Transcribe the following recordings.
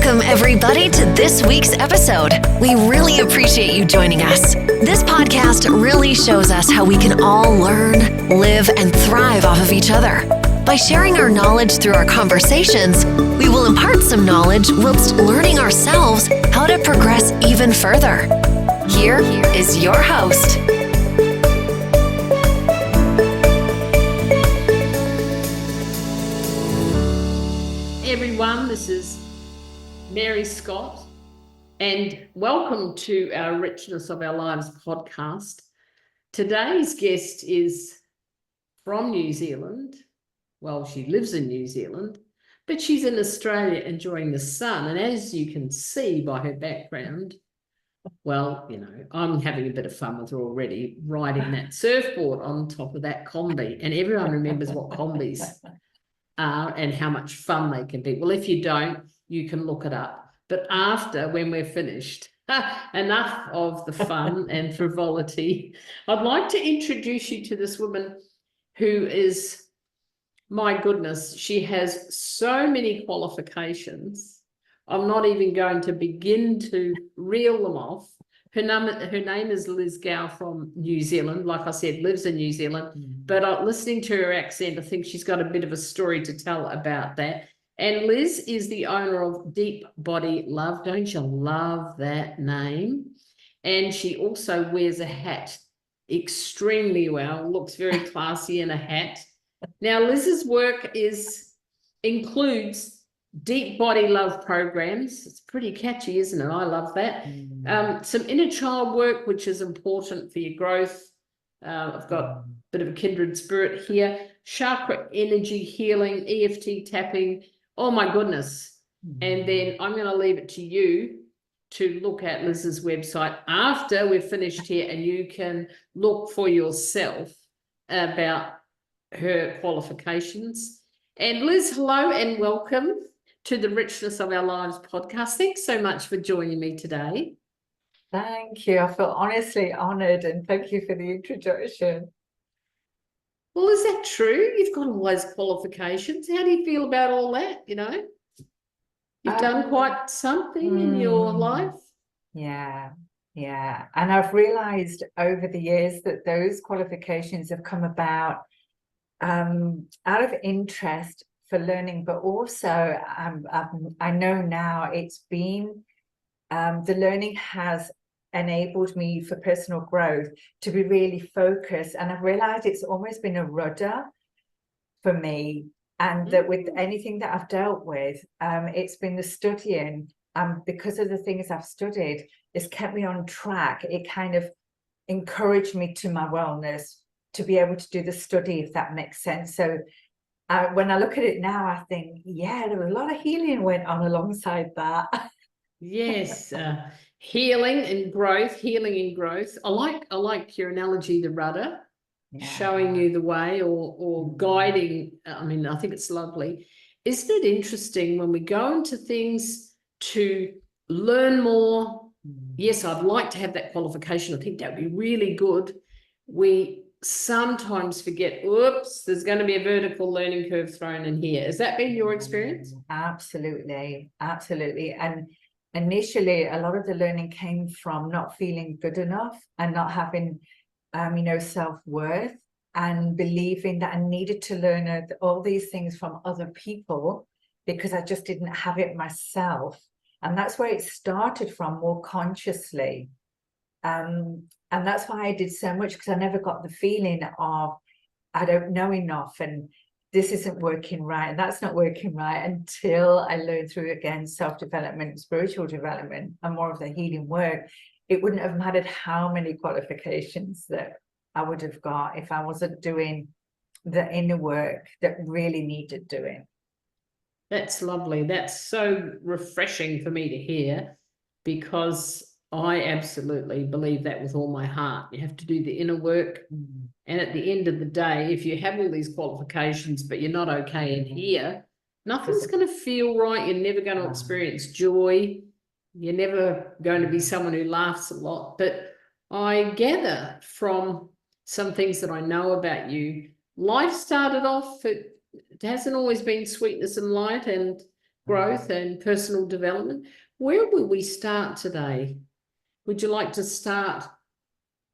Welcome, everybody, to this week's episode. We really appreciate you joining us. This podcast really shows us how we can all learn, live, and thrive off of each other. By sharing our knowledge through our conversations, we will impart some knowledge whilst learning ourselves how to progress even further. Here is your host. Hey everyone, this is Mary Scott, and welcome to our Richness of Our Lives podcast. Today's guest is from New Zealand. Well, she lives in New Zealand, but she's in Australia enjoying the sun. And as you can see by her background, well, you know, I'm having a bit of fun with her already, riding that surfboard on top of that combi. And everyone remembers what combis are and how much fun they can be. Well, if you don't, you can look it up. But after, when we're finished, enough of the fun and frivolity, I'd like to introduce you to this woman who is, my goodness, she has so many qualifications. I'm not even going to begin to reel them off. Her name is Liz Gow from New Zealand. Like I said, lives in New Zealand. But listening to her accent, I think she's got a bit of a story to tell about that. And Liz is the owner of Deep Body Love. Don't you love that name? And she also wears a hat extremely well, looks very classy in a hat. Now, Liz's work includes Deep Body Love programs. It's pretty catchy, isn't it? I love that. Some inner child work, which is important for your growth. I've got a bit of a kindred spirit here. Chakra energy healing, EFT tapping. Oh my goodness. And then I'm going to leave it to you to look at Liz's website after we're finished here, and you can look for yourself about her qualifications. And Liz, hello and welcome to the Richness of Our Lives podcast. Thanks so much for joining me today. Thank you. I feel honestly honoured, and thank you for the introduction. Well, is that true? You've got all those qualifications. How do you feel about all that? You know, you've done quite something in your life. Yeah. And I've realised over the years that those qualifications have come about out of interest for learning, but also I know now it's been the learning has enabled me for personal growth to be really focused, and I've realized it's almost been a rudder for me, and that with anything that I've dealt with, it's been the studying, because of the things I've studied, it's kept me on track. It kind of encouraged me to my wellness to be able to do the study, if that makes sense. So when I look at it now, I think, yeah, there was a lot of healing went on alongside that. Yes, healing and growth. I like your analogy, the rudder, showing you the way or guiding. I mean, I think it's lovely. Isn't it interesting when we go into things to learn more? Yes, I'd like to have that qualification. I think that would be really good. We sometimes forget, oops, there's going to be a vertical learning curve thrown in here. Has that been your experience? Absolutely. And initially, a lot of the learning came from not feeling good enough and not having, self-worth, and believing that I needed to learn all these things from other people because I just didn't have it myself. And that's where it started from, more consciously. And that's why I did so much, because I never got the feeling of I don't know enough and this isn't working right and that's not working right, until I learned through, again, self-development, spiritual development, and more of the healing work. It wouldn't have mattered how many qualifications that I would have got if I wasn't doing the inner work that really needed doing. That's lovely. That's so refreshing for me to hear, because I absolutely believe that with all my heart. You have to do the inner work. And at the end of the day, if you have all these qualifications, but you're not okay in here, nothing's going to feel right. You're never going to experience joy. You're never going to be someone who laughs a lot. But I gather from some things that I know about you, life started off, it hasn't always been sweetness and light, and growth and personal development. Where will we start today? Would you like to start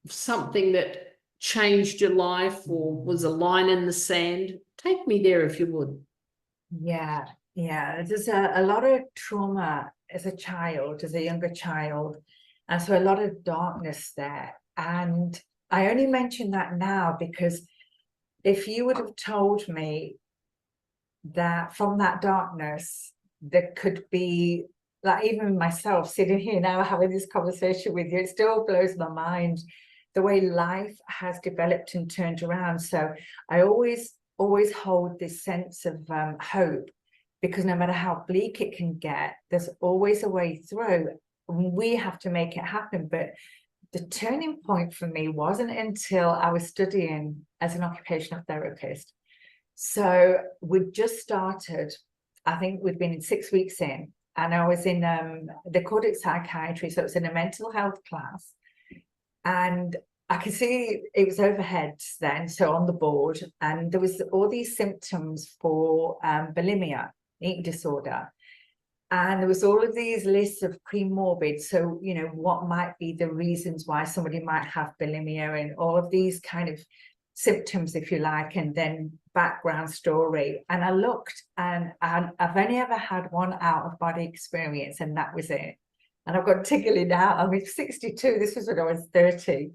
something that changed your life or was a line in the sand? Take me there if you would. Yeah, there's a lot of trauma as a child, as a younger child, and so a lot of darkness there. And I only mention that now because if you would have told me that from that darkness there could be, like, even myself sitting here now having this conversation with you, it still blows my mind the way life has developed and turned around. So I always hold this sense of hope, because no matter how bleak it can get, there's always a way through. We have to make it happen. But the turning point for me wasn't until I was studying as an occupational therapist. So we'd just started, I think we'd been 6 weeks in, and I was in, they called it psychiatry, so it was in a mental health class. And I could see it was overheads then, so on the board, and there was all these symptoms for bulimia, eating disorder. And there was all of these lists of pre-morbid, so, you know, what might be the reasons why somebody might have bulimia, and all of these kind of symptoms, if you like, and then background story. And I looked, and I've only ever had one out-of-body experience, and that was it. And I've got tickling now. I'm 62. This was when I was 30.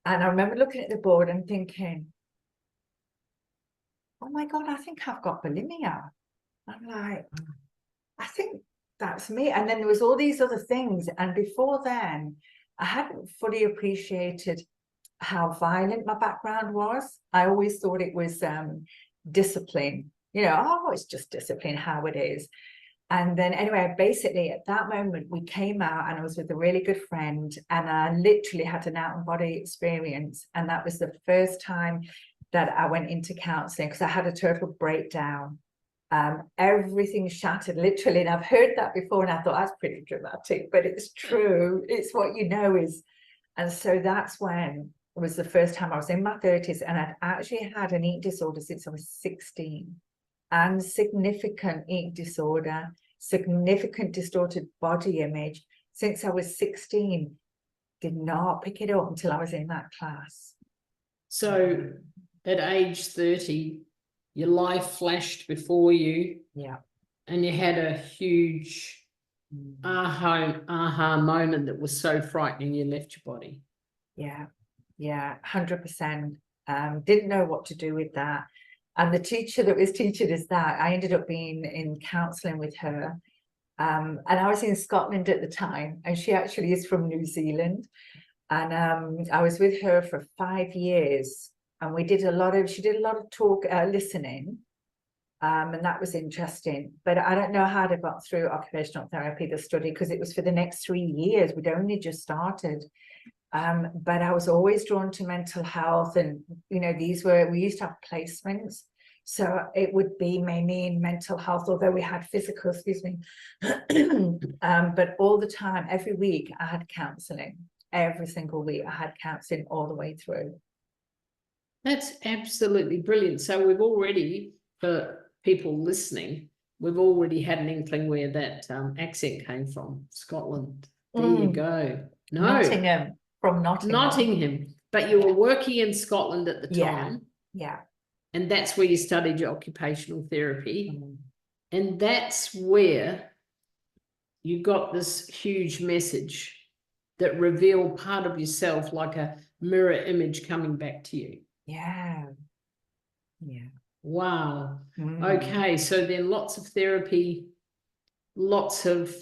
And I remember looking at the board and thinking, oh my God, I think I've got bulimia. I'm like, I think that's me. And then there was all these other things. And before then, I hadn't fully appreciated how violent my background was. I always thought it was discipline. You know, oh, it's just discipline, how it is. And then anyway, basically at that moment, we came out, and I was with a really good friend, and I literally had an out-of-body experience. And that was the first time that I went into counseling, because I had a total breakdown. Everything shattered, literally. And I've heard that before, and I thought that's pretty dramatic, but it's true. It's what you know is. And so that's when it was the first time. I was in my 30s, and I'd actually had an eating disorder since I was 16. And significant eating disorder, significant distorted body image since I was 16. Did not pick it up until I was in that class. So at age 30, your life flashed before you. Yeah. And you had a huge aha moment that was so frightening you left your body. Yeah, 100%. Didn't know what to do with that. And the teacher that was teaching us that, I ended up being in counselling with her. And I was in Scotland at the time, and she actually is from New Zealand. And I was with her for 5 years, and she did a lot of talk, listening. And that was interesting. But I don't know how I got through occupational therapy, the study, because it was for the next 3 years. We'd only just started. But I was always drawn to mental health, and you know, we used to have placements, so it would be mainly in mental health, although we had physical, but all the time, every week I had counseling. Every single week I had counseling all the way through. That's absolutely brilliant. So we've already, for people listening, we've already had an inkling where that accent came from. Scotland. There you go. No, Nottingham. From Nottingham. But you were working in Scotland at the time. Yeah. And that's where you studied your occupational therapy. And that's where you got this huge message that revealed part of yourself, like a mirror image coming back to you. Yeah. Wow. Okay, so then lots of therapy, lots of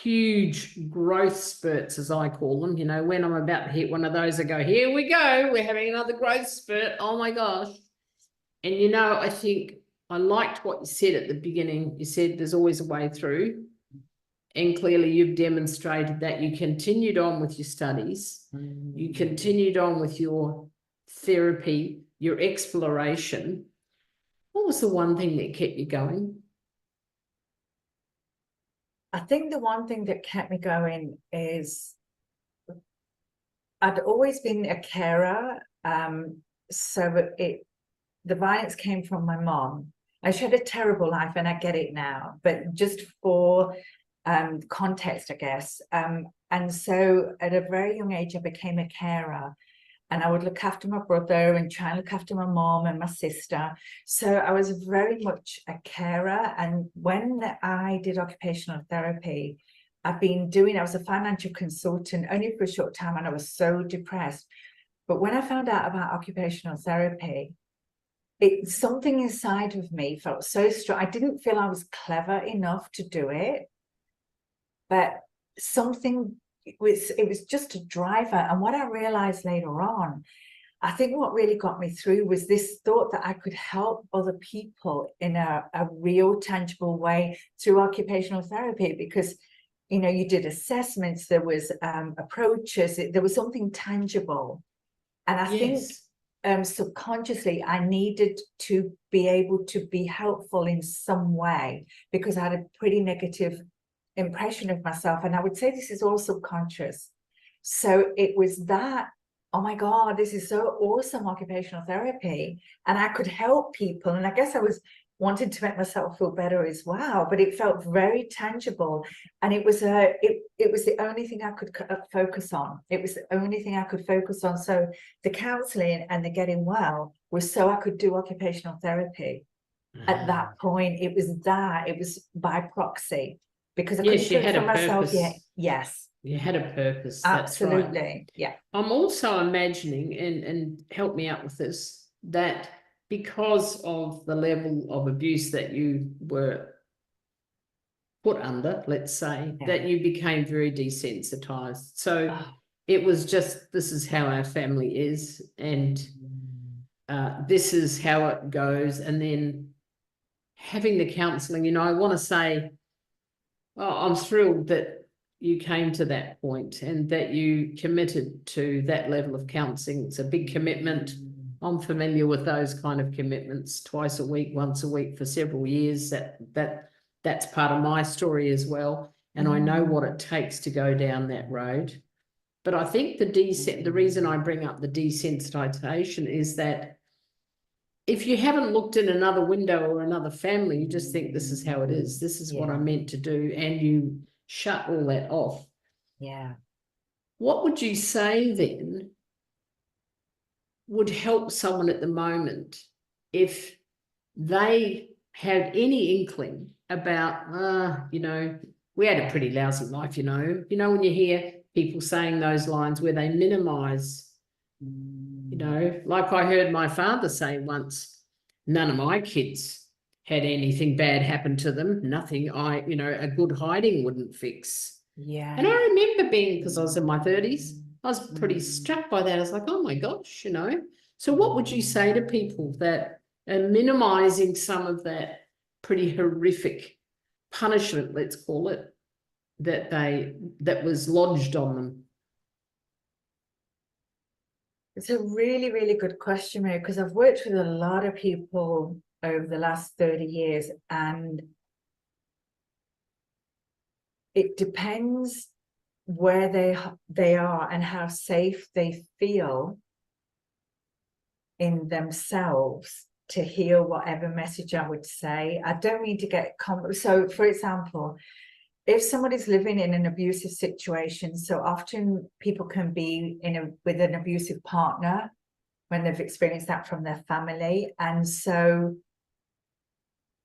huge growth spurts, as I call them. You know, when I'm about to hit one of those, I go, here we go, we're having another growth spurt. Oh my gosh. And you know, I think I liked what you said at the beginning. You said there's always a way through. And clearly you've demonstrated that. You continued on with your studies. You continued on with your therapy, your exploration. What was the one thing that kept you going? I think the one thing that kept me going is I'd always been a carer. So the violence came from my mom, She had a terrible life, and I get it now, but just for context, I guess. And so at a very young age, I became a carer, and I would look after my brother and try and look after my mom and my sister. So I was very much a carer. And when I did occupational therapy, I was a financial consultant only for a short time, and I was so depressed. But when I found out about occupational therapy, something inside of me felt so strong. I didn't feel I was clever enough to do it, but it was just a driver. And what I realized later on, I think what really got me through was this thought that I could help other people in a real, tangible way through occupational therapy, because you did assessments, there was approaches, there was something tangible. And I think subconsciously I needed to be able to be helpful in some way, because I had a pretty negative impression of myself. And I would say this is all subconscious. So it was that, oh my God, this is so awesome, occupational therapy. And I could help people. And I guess I was wanted to make myself feel better as well, but it felt very tangible. And it was the only thing I could focus on. It was the only thing I could focus on. So the counseling and the getting well was so I could do occupational therapy. At that point, it was by proxy, because I couldn't do it for myself yet. Yes. You had a purpose. Absolutely. That's right. Yeah. I'm also imagining, and help me out with this, that because of the level of abuse that you were put under, let's say, that you became very desensitized. So it was just, this is how our family is, and this is how it goes. And then having the counseling, I want to say, I'm thrilled that you came to that point and that you committed to that level of counseling. It's a big commitment. I'm familiar with those kind of commitments, twice a week, once a week for several years. That's part of my story as well. And I know what it takes to go down that road. But I think the reason I bring up the desensitization is that if you haven't looked in another window or another family, you just think this is how it is. This is what I'm meant to do. And you shut all that off. Yeah. What would you say then would help someone at the moment if they had any inkling about, we had a pretty lousy life, when you hear people saying those lines where they minimize, like I heard my father say once, none of my kids had anything bad happen to them, nothing a good hiding wouldn't fix. Yeah. And I remember because I was in my 30s, I was pretty struck by that. I was like, oh my gosh, So what would you say to people that are minimizing some of that pretty horrific punishment, let's call it, that was lodged on them? It's a really, really good question, Mary, because I've worked with a lot of people over the last 30 years, and it depends where they are and how safe they feel in themselves to hear whatever message I would say. I don't mean to get so, for example, if somebody's living in an abusive situation, so often people can be with an abusive partner when they've experienced that from their family, and so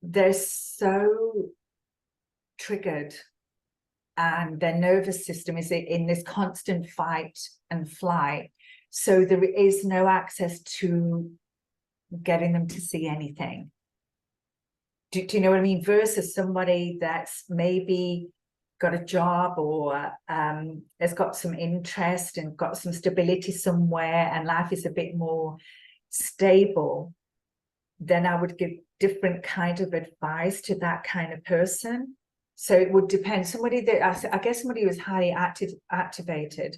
they're so triggered and their nervous system is in this constant fight and flight, so there is no access to getting them to see anything. Do you know what I mean? Versus somebody that's maybe got a job or has got some interest and got some stability somewhere and life is a bit more stable, then I would give different kind of advice to that kind of person. So it would depend. Somebody that, I guess somebody who's highly activated,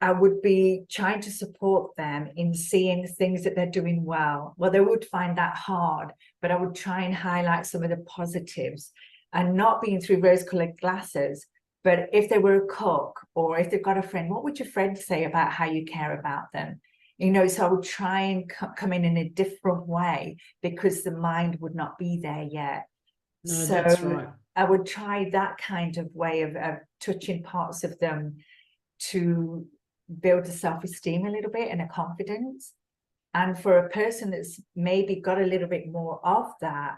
I would be trying to support them in seeing things that they're doing well. Well, they would find that hard, but I would try and highlight some of the positives and not being through rose-colored glasses. But if they were a cook or if they've got a friend, what would your friend say about how you care about them? So I would try and come in a different way because the mind would not be there yet. No, So that's right. I would try that kind of way of touching parts of them to build a self-esteem a little bit and a confidence. And for a person that's maybe got a little bit more of that,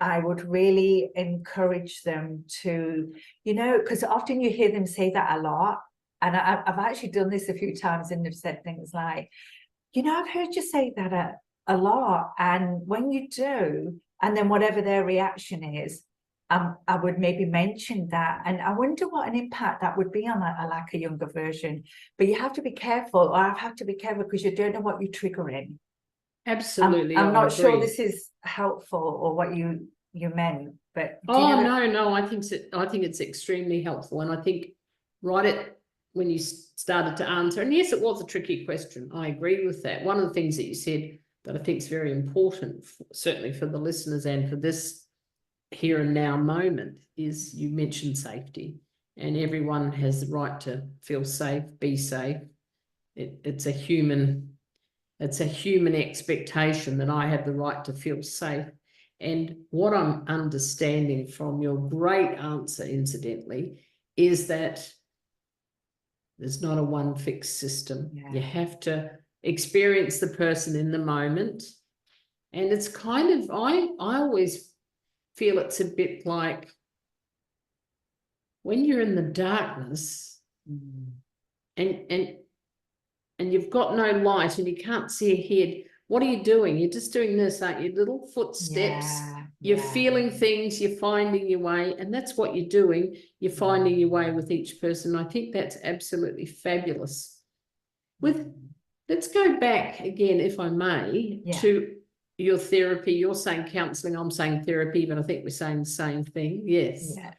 I would really encourage them to, because often you hear them say that a lot. And I've actually done this a few times, and they've said things like, I've heard you say that a lot. And when you do, and then whatever their reaction is, I would maybe mention that. And I wonder what an impact that would be on like a younger version. But you have to be careful, or I have to be careful, because you don't know what you're triggering. Absolutely. I'm not sure agree. this is helpful or what you meant, but no, I think it's extremely helpful. And I think when you started to answer, and yes, it was a tricky question. I agree with that. One of the things that you said that I think is very important, certainly for the listeners and for this here and now moment, is you mentioned safety, and everyone has the right to feel safe, be safe. It's a human expectation that I have the right to feel safe. And what I'm understanding from your great answer, incidentally, is that there's not a one fixed system. Yeah. You have to experience the person in the moment. And it's kind of, I always feel it's a bit like when you're in the darkness and you've got no light and you can't see ahead, what are you doing? You're just doing this, aren't you? Little footsteps. You're feeling things, you're finding your way, and that's what you're doing. You're finding your way with each person. I think that's absolutely fabulous. Let's go back again, if I may, to your therapy. You're saying counselling, I'm saying therapy, but I think we're saying the same thing. Yes. Yeah.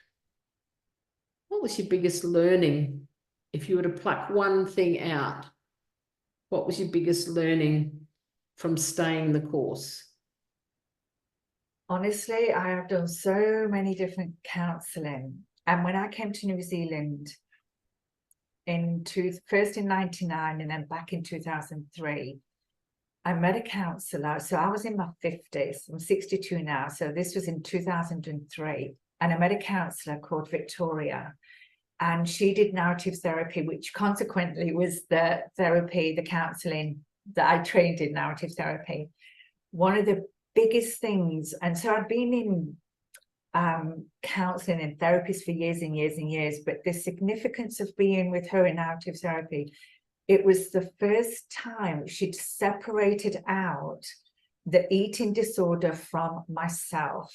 What was your biggest learning? If you were to pluck one thing out, what was your biggest learning from staying the course? Honestly, I have done so many different counselling. And when I came to New Zealand first in 99 and then back in 2003, I met a counsellor. So I was in my 50s. I'm 62 now. So this was in 2003. And I met a counsellor called Victoria. And she did narrative therapy, which consequently was the counselling that I trained in narrative therapy. One of the biggest things, and so I'd been in counselling and therapies for years and years and years, but the significance of being with her in narrative therapy, it was the first time she'd separated out the eating disorder from myself.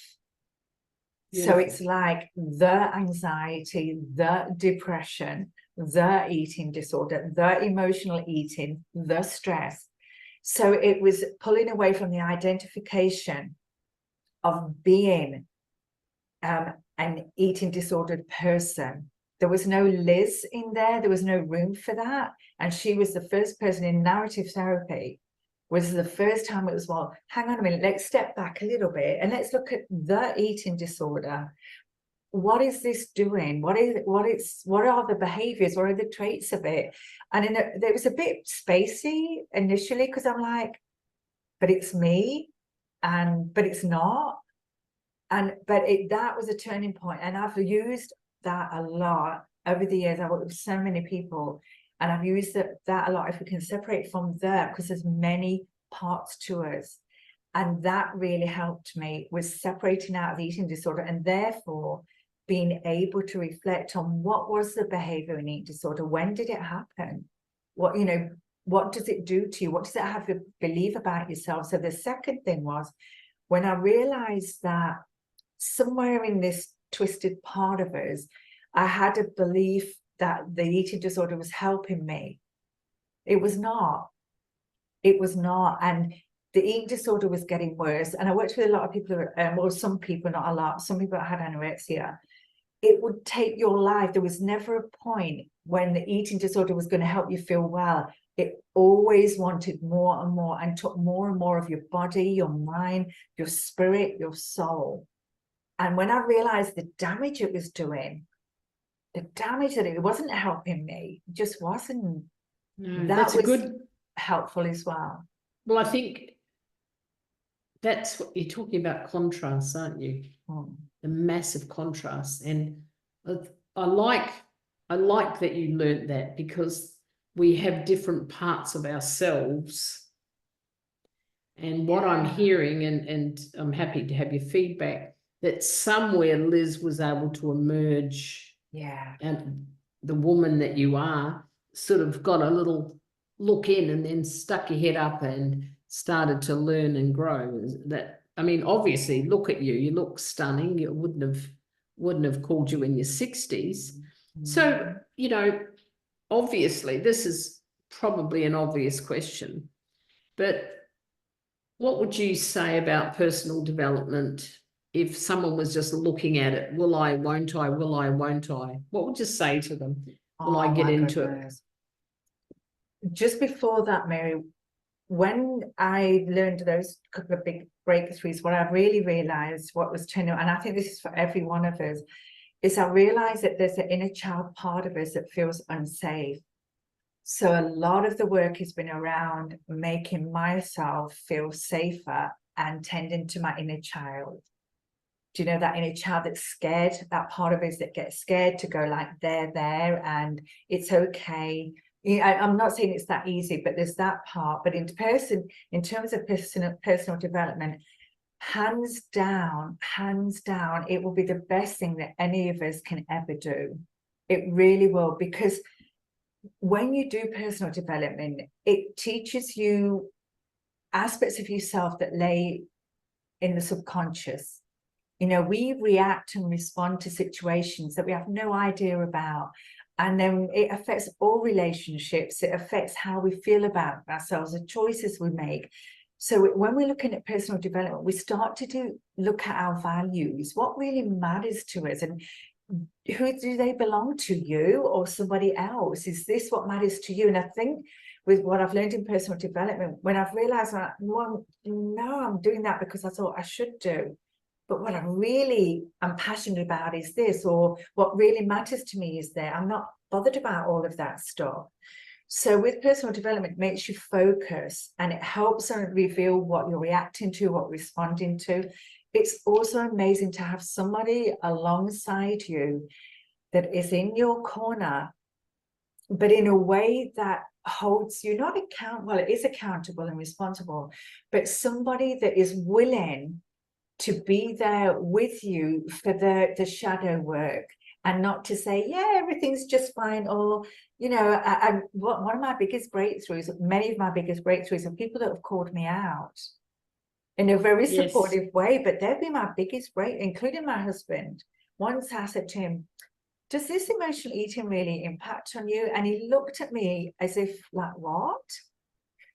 So it's like the anxiety, the depression, the eating disorder, the emotional eating, the stress. So it was pulling away from the identification of being an eating disordered person. There was no Liz in there. There was no room for that. And she was the first person in narrative therapy. Was the first time it was, well, hang on a minute, let's step back a little bit and let's look at the eating disorder. What is this doing? What are the behaviors? What are the traits of it? And it was a bit spacey initially, because I'm like, but it's me, but it's not. That was a turning point. And I've used that a lot over the years. I've worked with so many people, and I've used that a lot. If we can separate from there, because there's many parts to us. And that really helped me with separating out the eating disorder, and therefore being able to reflect on what was the behavior in eating disorder? When did it happen? What does it do to you? What does it have you believe about yourself? So the second thing was when I realized that somewhere in this twisted part of us, I had a belief that the eating disorder was helping me. It was not. And the eating disorder was getting worse. And I worked with a lot of people, or some people, not a lot, some people that had anorexia. It would take your life. There was never a point when the eating disorder was going to help you feel well. It always wanted more and more, and took more and more of your body, your mind, your spirit, your soul. And when I realized the damage it was doing, the damage that it wasn't helping me, it just wasn't. No, that's a good helpful as well. Well, I think that's what you're talking about, contrasts, aren't you? The massive contrast. And I like that you learnt that, because we have different parts of ourselves. And what I'm hearing, and I'm happy to have your feedback, that somewhere Liz was able to emerge. Yeah. And the woman that you are sort of got a little look in, and then stuck your head up and started to learn and grow. That, I mean, obviously, look at you. You look stunning. You wouldn't have called you in your 60s. So, you know, obviously, this is probably an obvious question, but what would you say about personal development if someone was just looking at it? Will I, won't I, will I, won't I? What would you say to them? Will I get into it? Just before that, Mary, when I learned those couple of big breakthroughs, what I really realized, what was turning, and I think this is for every one of us, is I realized that there's an inner child part of us that feels unsafe. So a lot of the work has been around making myself feel safer and tending to my inner child. Do you know that inner child that's scared, that part of us that gets scared to go like, there, and it's okay. You know, I'm not saying it's that easy, but there's that part. But in terms of personal development, hands down, it will be the best thing that any of us can ever do. It really will, because when you do personal development, it teaches you aspects of yourself that lay in the subconscious. You know, we react and respond to situations that we have no idea about. And then it affects all relationships. It affects how we feel about ourselves, the choices we make. So when we're looking at personal development, we start to look at our values, what really matters to us, and who do they belong to, you or somebody else? Is this what matters to you? And I think with what I've learned in personal development, when I've realized, well, no, I'm doing that because I thought I should do. But what I really am passionate about is this, or what really matters to me is that I'm not bothered about all of that stuff. So with personal development, it makes you focus, and it helps reveal what you're reacting to, what you're responding to. It's also amazing to have somebody alongside you that is in your corner, but in a way that holds you not accountable. Well, it is accountable and responsible, but somebody that is willing to be there with you for the shadow work, and not to say, yeah, everything's just fine. Or, you know, one of my biggest breakthroughs, many of my biggest breakthroughs, are people that have called me out in a very supportive way, but they've been my biggest break, including my husband. Once I said to him, does this emotional eating really impact on you? And he looked at me as if, like, what?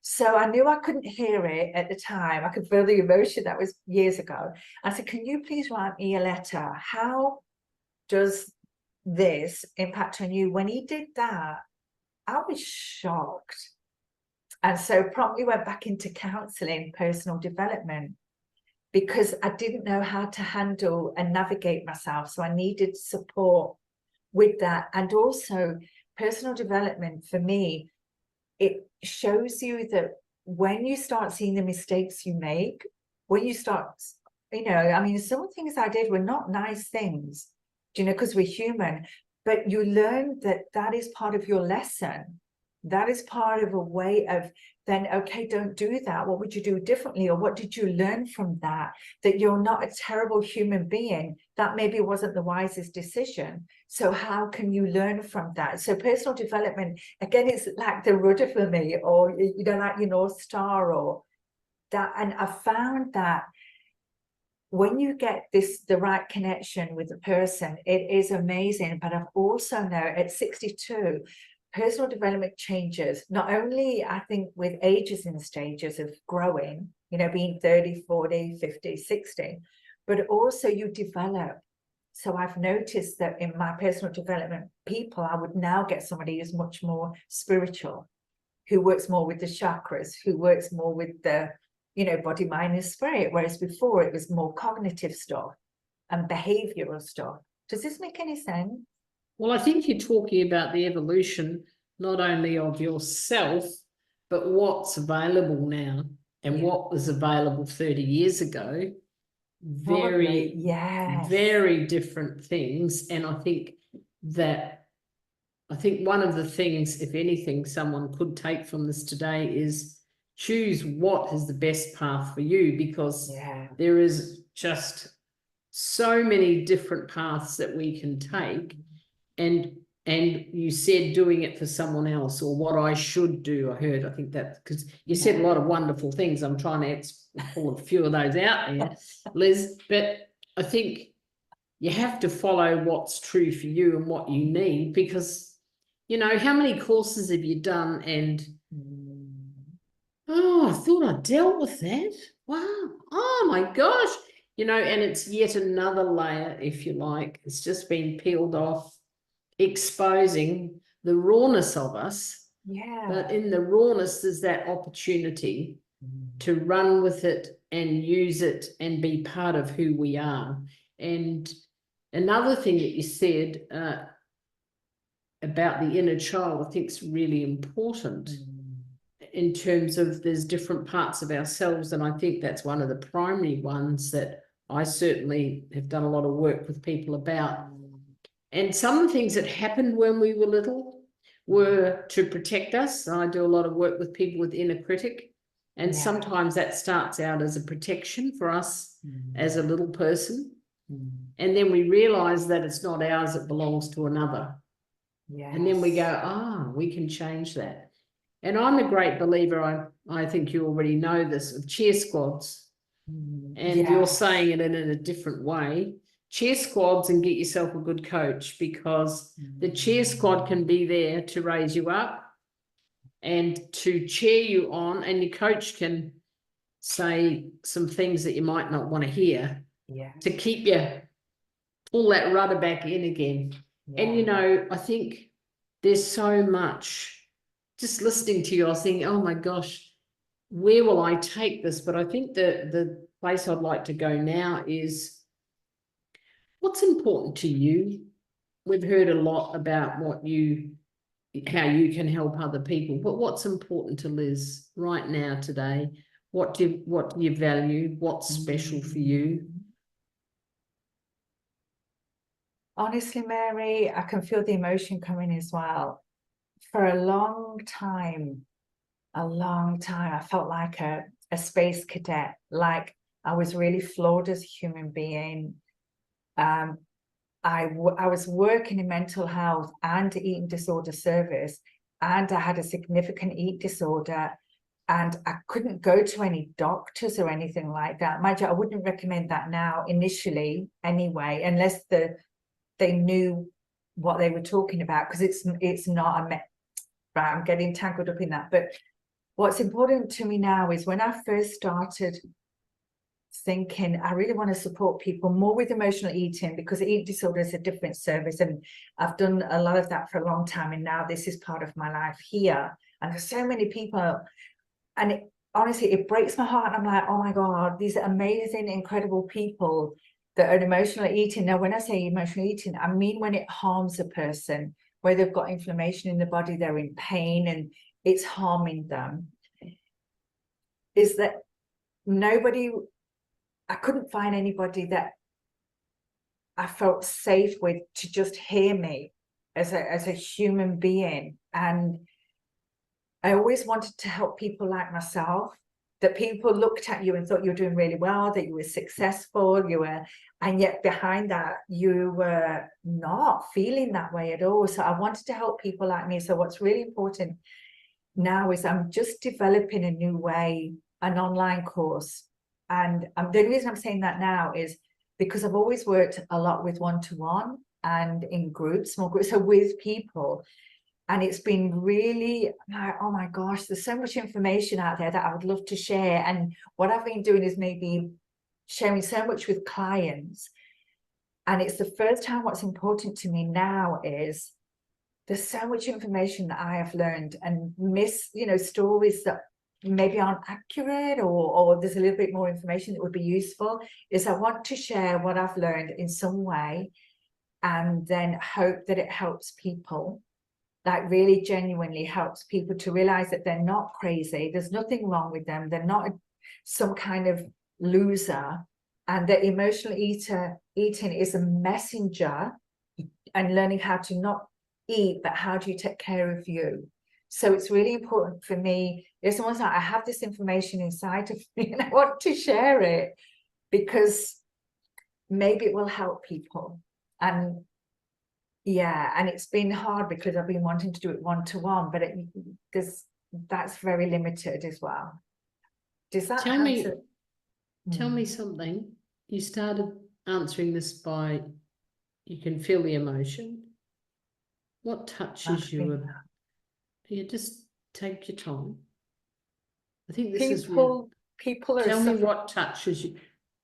So I knew I couldn't hear it at the time. I could feel the emotion. That was years ago. I said, can you please write me a letter? How does this impact on you? When he did that, I was shocked. And so promptly went back into counseling, personal development, because I didn't know how to handle and navigate myself. So I needed support with that. And also personal development for me, it shows you that when you start seeing the mistakes you make, when you start, you know, I mean, some things I did were not nice things, you know, because we're human, but you learn that that is part of your lesson. That is part of a way of then, okay, don't do that. What would you do differently? Or what did you learn from that? That you're not a terrible human being. That maybe wasn't the wisest decision. So how can you learn from that? So personal development, again, it's like the rudder for me, or, you know, like your North Star or that. And I found that when you get the right connection with the person, it is amazing. But I've also know at 62, personal development changes, not only, I think, with ages and stages of growing, you know, being 30, 40, 50, 60, but also you develop. So I've noticed that in my personal development people, I would now get somebody who's much more spiritual, who works more with the chakras, who works more with the, you know, body, mind, and spirit, whereas before it was more cognitive stuff and behavioral stuff. Does this make any sense? Well, I think you're talking about the evolution, not only of yourself, but what's available now and what was available 30 years ago, Probably, yes. very different things. And I think one of the things, if anything, someone could take from this today is choose what is the best path for you, because there is just so many different paths that we can take. And you said doing it for someone else, or what I should do. I think that, because you said a lot of wonderful things. I'm trying to pull a few of those out there, Liz, but I think you have to follow what's true for you and what you need, because, you know, how many courses have you done and, oh, I thought I dealt with that. Wow. Oh my gosh. You know, and it's yet another layer, if you like. It's just been peeled off, exposing the rawness of us. Yeah. But in the rawness, there's that opportunity to run with it and use it and be part of who we are. And another thing that you said about the inner child, I think is really important in terms of there's different parts of ourselves. And I think that's one of the primary ones that I certainly have done a lot of work with people about. And some of the things that happened when we were little were to protect us. I do a lot of work with people with inner critic. And sometimes that starts out as a protection for us as a little person. And then we realize that it's not ours, it belongs to another. And then we go, we can change that. And I'm a great believer, I think you already know this, of cheer squads. And you're saying it in a different way. Cheer squads, and get yourself a good coach, because the cheer squad can be there to raise you up and to cheer you on, and your coach can say some things that you might not want to hear to keep you, pull that rudder back in again. And, you know, I think there's so much, just listening to you, I was thinking, oh my gosh, where will I take this? But I think the place I'd like to go now is, what's important to you? We've heard a lot about how you can help other people, but what's important to Liz right now today? What do you value? What's special for you? Honestly, Mary, I can feel the emotion coming as well. For a long time, I felt like a space cadet, like I was really flawed as a human being. I was working in mental health and eating disorder service, and I had a significant eat disorder, and I couldn't go to any doctors or anything like that. Mind you, I wouldn't recommend that now initially anyway, unless they knew what they were talking about, because it's not right, I'm getting tangled up in that. But what's important to me now is, when I first started thinking I really want to support people more with emotional eating, because eating disorder is a different service, and I've done a lot of that for a long time, and now this is part of my life here, and there's so many people, and honestly it breaks my heart. I'm like, oh my God, these amazing, incredible people that are emotional eating. Now, when I say emotional eating, I mean when it harms a person, where they've got inflammation in the body, they're in pain and it's harming them. Is that I couldn't find anybody that I felt safe with to just hear me as a human being. And I always wanted to help people like myself, that people looked at you and thought you were doing really well, that you were successful, and yet behind that, you were not feeling that way at all. So I wanted to help people like me. So what's really important now is I'm just developing a new way, an online course. And the reason I'm saying that now is because I've always worked a lot with one-to-one and in groups, small groups, so with people. And it's been really like, oh my gosh, there's so much information out there that I would love to share. And what I've been doing is maybe sharing so much with clients. And it's the first time. What's important to me now is there's so much information that I have learned, and stories that maybe aren't accurate, or there's a little bit more information that would be useful. Is I want to share what I've learned in some way, and then hope that it helps people. like really genuinely helps people to realize that they're not crazy. There's nothing wrong with them. They're not some kind of loser, and that emotional eating is a messenger, and learning how to not eat, but how do you take care of you. So it's really important for me. It's almost like I have this information inside of me and I want to share it because maybe it will help people. And yeah, and it's been hard because I've been wanting to do it one-to-one, but that's very limited as well. Does that Tell me, answer? tell me something. You started answering this by, you can feel the emotion. What touches you? You just take your time. I think this is real. People are Tell me suffering. what touches you.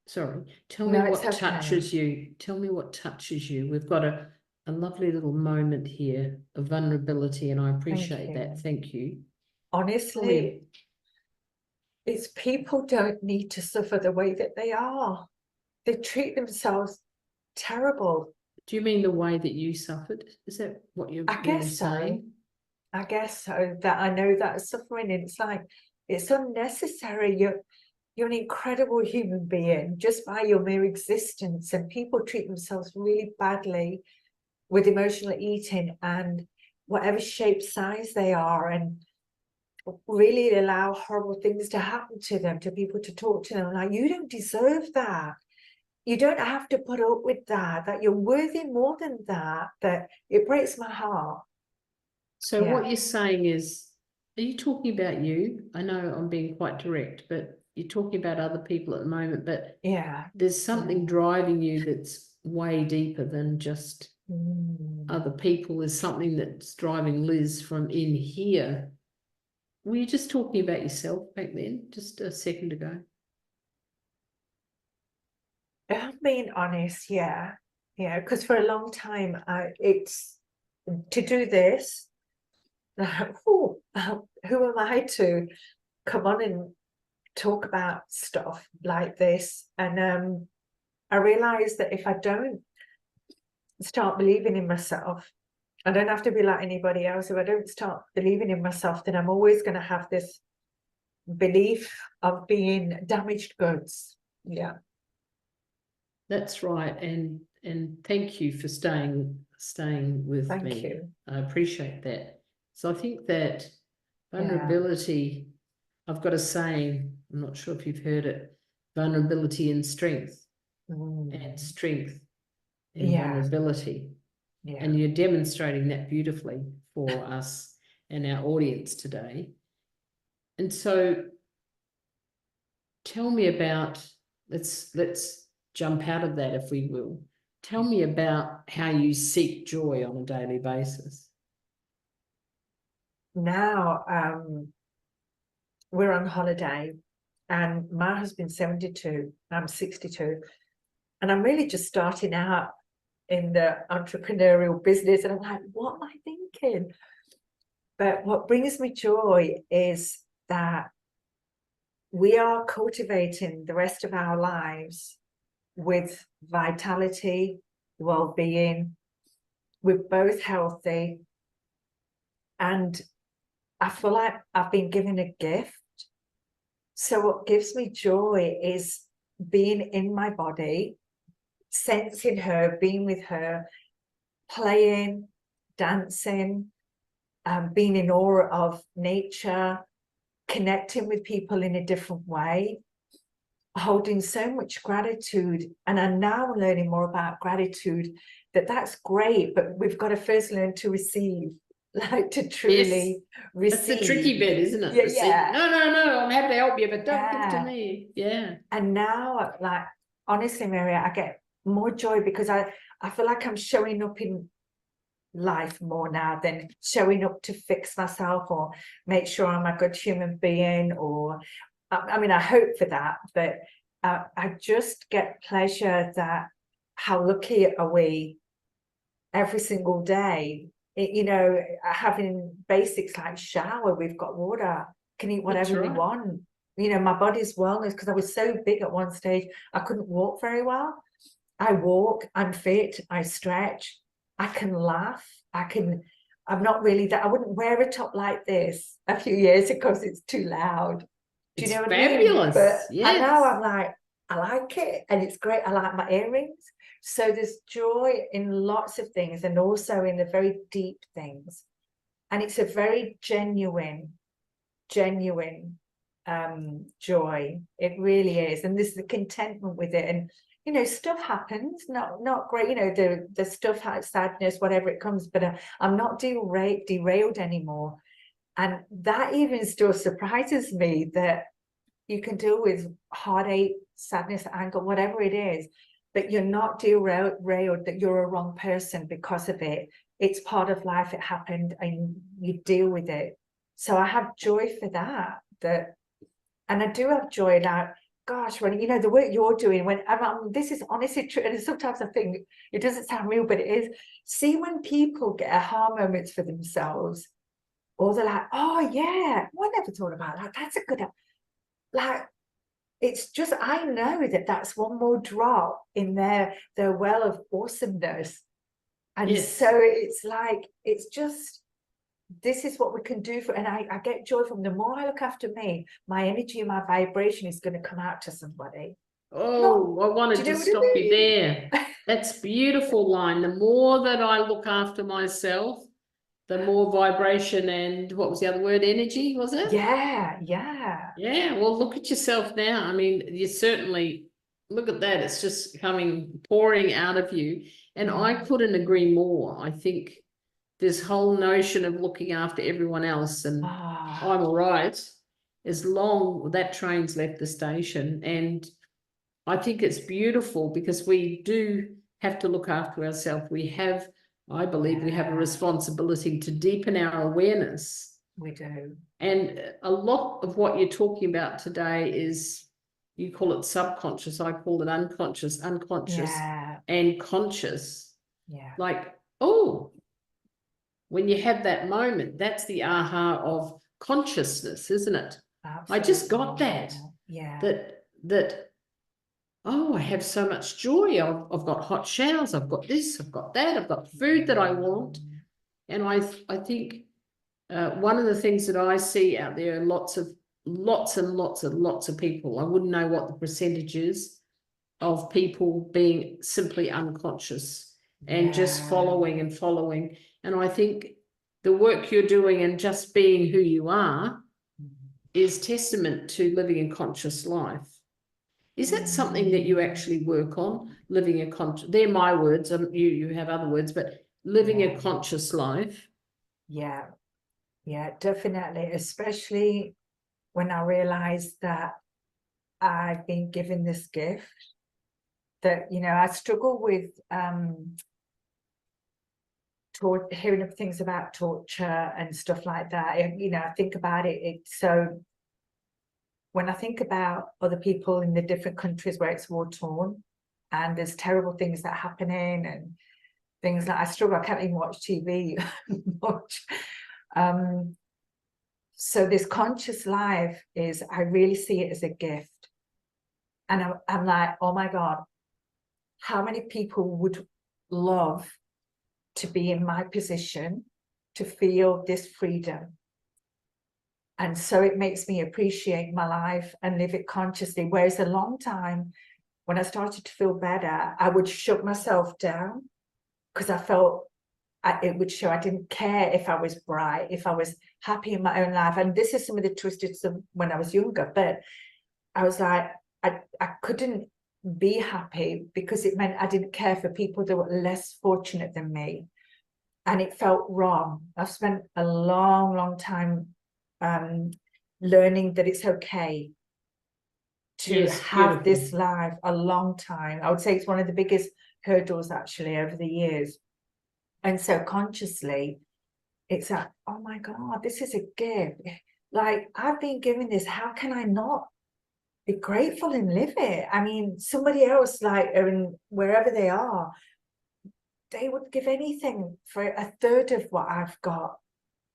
Sorry. Tell me what touches you. Tell me what touches you. We've got a lovely little moment here of vulnerability, and I appreciate that. Thank you. Honestly, it's people don't need to suffer the way that they are. They treat themselves terrible. Do you mean the way that you suffered? Is that what you're saying? I guess so. That I know that suffering, and it's like, it's unnecessary. You're an incredible human being just by your mere existence, and people treat themselves really badly with emotional eating and whatever shape, size they are, and really allow horrible things to happen to them, to people to talk to them like, you don't deserve that. You don't have to put up with that, that you're worthy more than that, that it breaks my heart. So what you're saying is, are you talking about you? I know I'm being quite direct, but you're talking about other people at the moment, but there's something driving you that's way deeper than just other people. There's something that's driving Liz from in here. Were you just talking about yourself back then, just a second ago? I'm being honest, because for a long time, it's to do this. Who am I to come on and talk about stuff like this? And I realized that if I don't start believing in myself, I don't have to be like anybody else. If I don't start believing in myself, then I'm always going to have this belief of being damaged goods. That's right, and thank you for staying with me. Thank you. I appreciate that. So I think that vulnerability, I've got a saying, I'm not sure if you've heard it, vulnerability and strength, and strength and vulnerability. And you're demonstrating that beautifully for us and our audience today. And so tell me about, let's jump out of that, if we will. Tell me about how you seek joy on a daily basis. Now, we're on holiday, and my husband's 72, I'm 62, and I'm really just starting out in the entrepreneurial business, and I'm like, what am I thinking? But what brings me joy is that we are cultivating the rest of our lives with vitality, well-being. We're both healthy, and I feel like I've been given a gift. So what gives me joy is being in my body, sensing her, being with her, playing, dancing, being in awe of nature, connecting with people in a different way, holding so much gratitude. And I'm now learning more about gratitude, that's great, but we've got to first learn to receive, like to truly receive. That's the tricky bit, isn't it? Yeah. No, I'm happy to help you, but don't give it to me. And now, like, honestly, Mary, I get more joy because I feel like I'm showing up in life more now than showing up to fix myself or make sure I'm a good human being, or I mean, I hope for that, but I just get pleasure that how lucky are we every single day, having basics like shower, we've got water, can eat whatever we want. My body's wellness, because I was so big at one stage, I couldn't walk very well. I walk, I'm fit, I stretch, I can laugh, I'm not really that. I wouldn't wear a top like this a few years ago because it's too loud. Do you It's know what fabulous. I mean? But Yes. now I'm like, I like it and it's great. I like my earrings. So there's joy in lots of things and also in the very deep things. And it's a very genuine joy. It really is. And there's the contentment with it. And you know, stuff happens, not great, you know, the stuff has sadness, whatever it comes, but I'm not derailed anymore. And that even still surprises me that you can deal with heartache, sadness, anger, whatever it is, but you're not derailed, that you're a wrong person because of it. It's part of life, it happened, and you deal with it. So I have joy for that, and I do have joy now. Gosh, when you know the work you're doing, when this is honestly true, and sometimes I think it doesn't sound real, but it is. See, when people get aha moments for themselves, or they're like, oh yeah, well, I never thought about that. That's a good, like, it's just, I know that that's one more drop in their well of awesomeness. And Yes. so it's like, it's just, this is what we can do for, and I get joy from the more I look after me, my energy and my vibration is going to come out to somebody. Oh, I wanted to stop you there. That's beautiful line. The more that I look after myself, the more vibration and what was the other word? Energy, was it? Yeah. Yeah, well, look at yourself now. I mean, you certainly, look at that. It's just pouring out of you. And I couldn't agree more. I think this whole notion of looking after everyone else and I'm all right, as long that train's left the station. And I think it's beautiful because we do have to look after ourselves. I believe we have a responsibility to deepen our awareness. We do. And a lot of what you're talking about today is, you call it subconscious, I call it unconscious, and conscious. Yeah. Like, oh, when you have that moment, that's the aha of consciousness, isn't it? Absolutely. I just got that. Yeah. That, oh, I have so much joy. I've got hot showers. I've got this. I've got that. I've got food that I want. And I think one of the things that I see out there are lots of people. I wouldn't know what the percentage is of people being simply unconscious and just following. And I think the work you're doing and just being who you are is testament to living a conscious life. Is that something that you actually work on, living a conscious, they're my words, you have other words, but living a conscious life? Yeah, definitely, especially when I realized that I've been given this gift, that, you know, I struggle with hearing of things about torture and stuff like that. You know, I think about it, so when I think about other people in the different countries where it's war-torn and there's terrible things that are happening and things like, I struggle, I can't even watch TV much. So this conscious life is, I really see it as a gift. And I'm like, oh my God, how many people would love to be in my position, to feel this freedom? And so it makes me appreciate my life and live it consciously. Whereas a long time, when I started to feel better, I would shut myself down because I felt it would show I didn't care if I was bright, if I was happy in my own life. And this is some of the twisted stuff when I was younger, but I was like, I couldn't be happy because it meant I didn't care for people that were less fortunate than me. And it felt wrong. I've spent a long time learning that it's okay to have this life, a long time. I would say it's one of the biggest hurdles actually over the years. And so consciously, it's like, oh my God, this is a gift. Like, I've been given this. How can I not be grateful and live it? I mean, somebody else, like, wherever they are, they would give anything for a third of what I've got.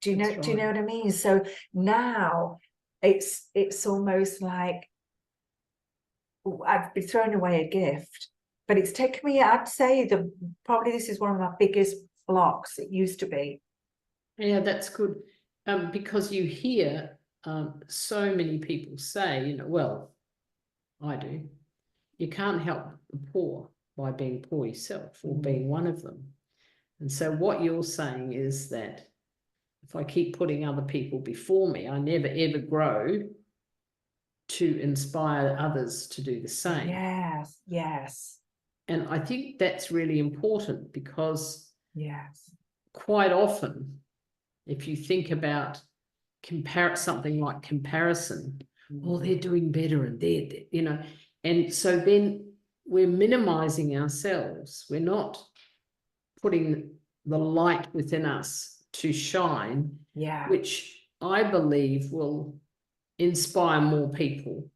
Do you know what I mean? So now it's almost like I've been throwing away a gift, but it's taken me, I'd say probably this is one of my biggest blocks. It used to be Yeah, that's good. Because you hear so many people say, you know, well, I do, you can't help the poor by being poor yourself or being one of them. And so what you're saying is that if I keep putting other people before me, I never ever grow to inspire others to do the same. Yes, yes, And I think that's really important because yes. quite often, if you think about something like comparison, oh, they're doing better and they're, you know, and so then we're minimizing ourselves. We're not putting the light within us to shine, Yeah. which I believe will inspire more people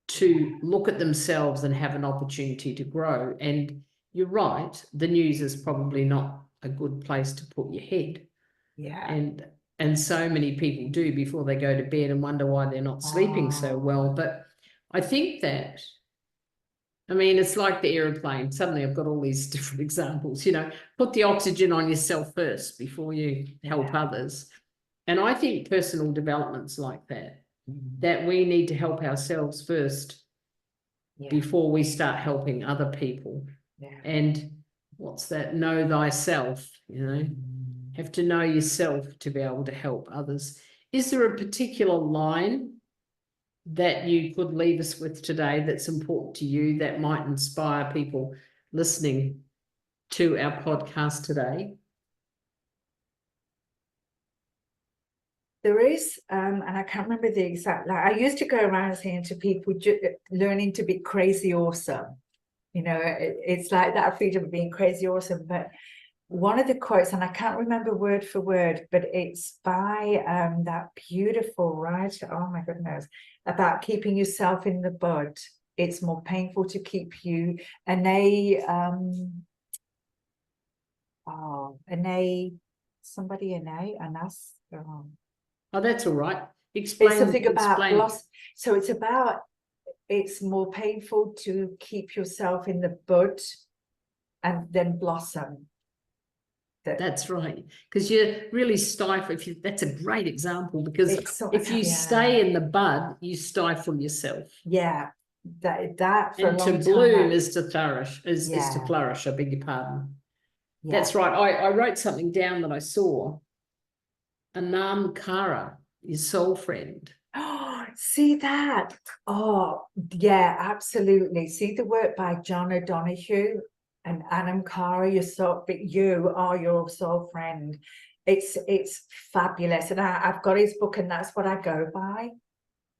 to look at themselves and have an opportunity to grow. And you're right, the news is probably not a good place to put your head. Yeah. And so many people do before they go to bed and wonder why they're not sleeping so well. But I think that, I mean, it's like the aeroplane. Suddenly I've got all these different examples, you know, put the oxygen on yourself first before you help others. And I think personal development's like that, that we need to help ourselves first before we start helping other people. And what's that? Know thyself, you know, have to know yourself to be able to help others. Is there a particular line that you could leave us with today that's important to you that might inspire people listening to our podcast today? There is, and I can't remember the exact, like, I used to go around saying to people, learning to be crazy awesome. You know, it's like that freedom of being crazy awesome. But one of the quotes, and I can't remember word for word, but it's by that beautiful writer, oh my goodness, about keeping yourself in the bud. It's more painful to keep you, Oh, that's all right. Explain. It's something about loss. So it's about, it's more painful to keep yourself in the bud and then blossom. That's right, because you're really stifle. That's a great example, because if you stay in the bud, you stifle yourself. Yeah, that for and a long to bloom time, is to flourish. Is to flourish. I beg your pardon. Yeah. That's right. I wrote something down that I saw. Anam Kara, your soul friend. Oh, see that? Oh, yeah, absolutely. See the work by John O'Donoghue and Anam Kara, you are your soul friend. It's fabulous. And I've got his book, and that's what I go by,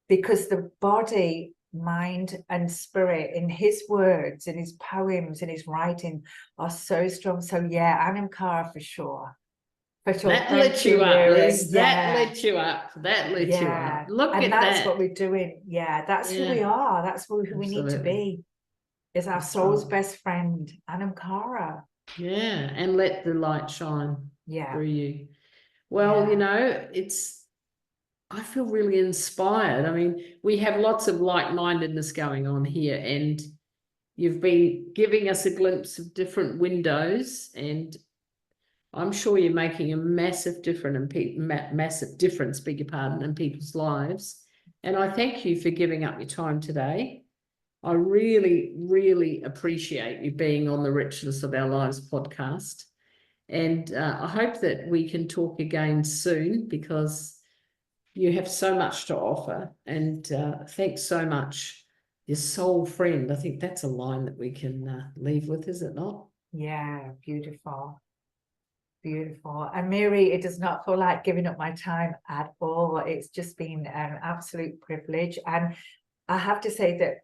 because the body, mind, and spirit in his words, in his poems, in his writing are so strong. So yeah, Anam Kara for sure. That lit you up, Liz. That lit you up. That lit you up. Look at that. And that's what we're doing. Yeah, that's who we are. That's who we need to be. Is our soul's best friend, Anam Kara. Yeah, and let the light shine through you. Well, you know, I feel really inspired. I mean, we have lots of like-mindedness going on here, and you've been giving us a glimpse of different windows, and I'm sure you're making a massive difference, beg your pardon, in people's lives. And I thank you for giving up your time today. I really, really appreciate you being on the Richness of Our Lives podcast. And I hope that we can talk again soon, because you have so much to offer. And thanks so much. Your soul friend. I think that's a line that we can leave with, is it not? Yeah, beautiful. Beautiful. And Mary, it does not feel like giving up my time at all. It's just been an absolute privilege. And I have to say that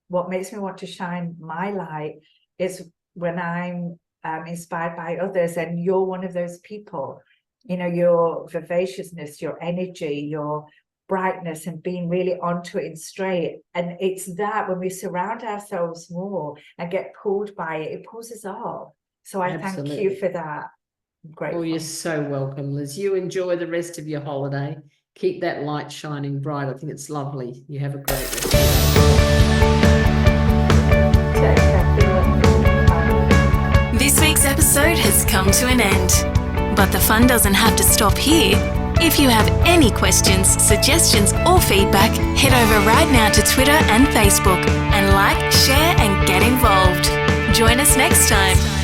what makes me want to shine my light is when I'm inspired by others, and you're one of those people. You know, your vivaciousness, your energy, your brightness, and being really onto it and straight. And it's that when we surround ourselves more and get pulled by it, it pulls us up. So I thank you for that. Oh, you're so welcome, Liz. You enjoy the rest of your holiday. Keep that light shining bright. I think it's lovely. You have a great rest of your day. This week's episode has come to an end. But the fun doesn't have to stop here. If you have any questions, suggestions, or feedback, head over right now to Twitter and Facebook and like, share, and get involved. Join us next time.